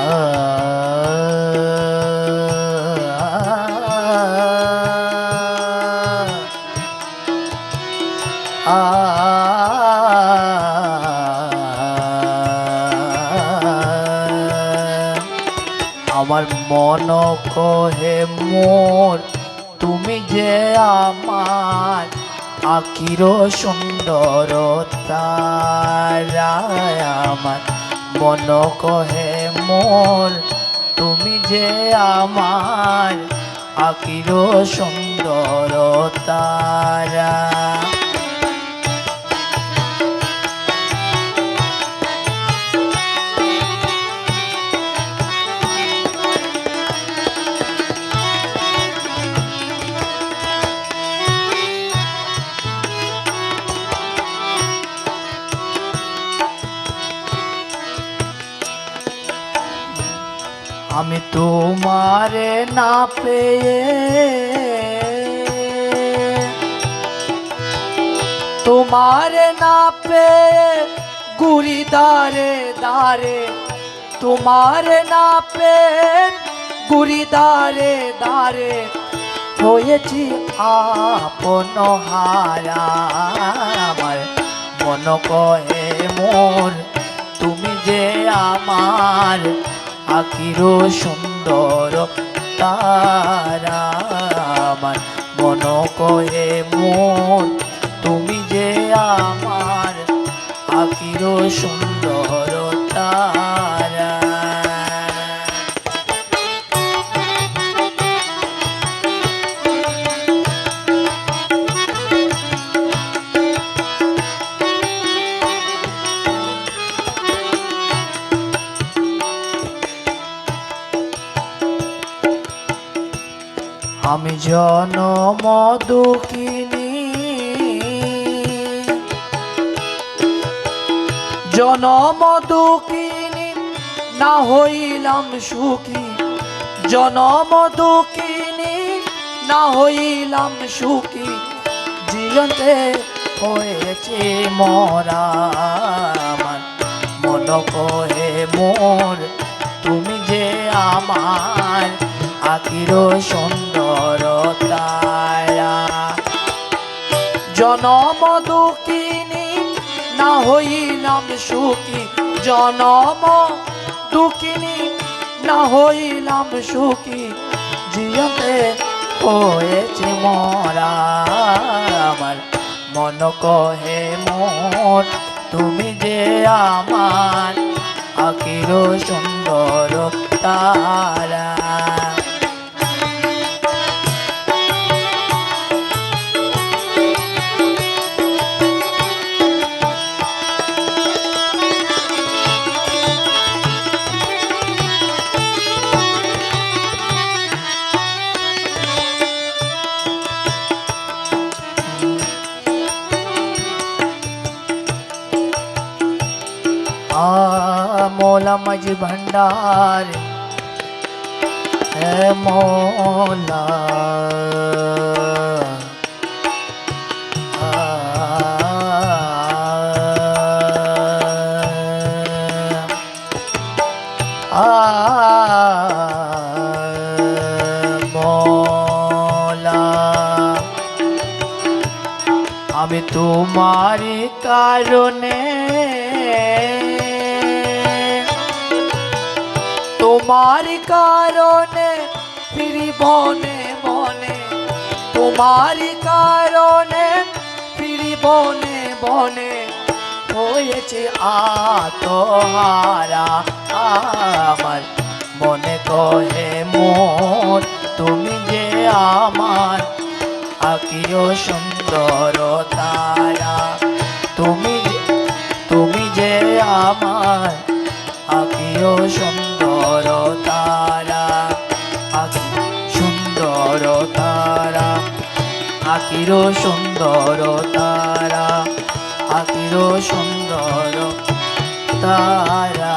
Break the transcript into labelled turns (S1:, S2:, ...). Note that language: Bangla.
S1: আমার মন কহে মোর তুমি যে আমার আখির সুন্দরতা। আমার মন কহে মোর তুমি যে আমার আখির সুন্দরতা। আমি তোমারে না পেয়ে তোমারে না পেয়ে গুরি দারে দারে তোমারে না পেয়ে গুরি দারে দারে হয়েছি আপন হারা। আমার মন কহে মোর তুমি যে আমার আখির সুন্দর তারা। আমার মন কহে মোর তুমি যে আমার আখির সুন্দর তারা। আমি জনম দুঃখিনী জনম দুঃখিনী না হইলাম সুখী। জনম দুঃখিনী না হইলাম সুখী জীবনে হয়েছে মরা। আমার মন কহে মোর তুমি যে আমার আখির সুন্দরতা। জনম দুঃখিনী না হইলাম সুখী। জনম দুঃখিনী না হইলাম সুখী জীবনে হয়েছে মরা। আমার মন কহে মোর তুমি যে আমার আখির সুন্দরতা। मौला मज भंडार है मौला। मौला আমি তোমারই কারণে তোমার কারণে ফিরি বনে বনে। তোমার কারণে ফিরি বনে বনে হয়েছে আত্মহারা। আমার মনে কহে মোর তুমি যে আমার আখির সুন্দর তারা। তুমি যে আমার আখির সুন্দর তারা। সুন্দর তারা আখির সুন্দর তারা। আখির সুন্দর তারা।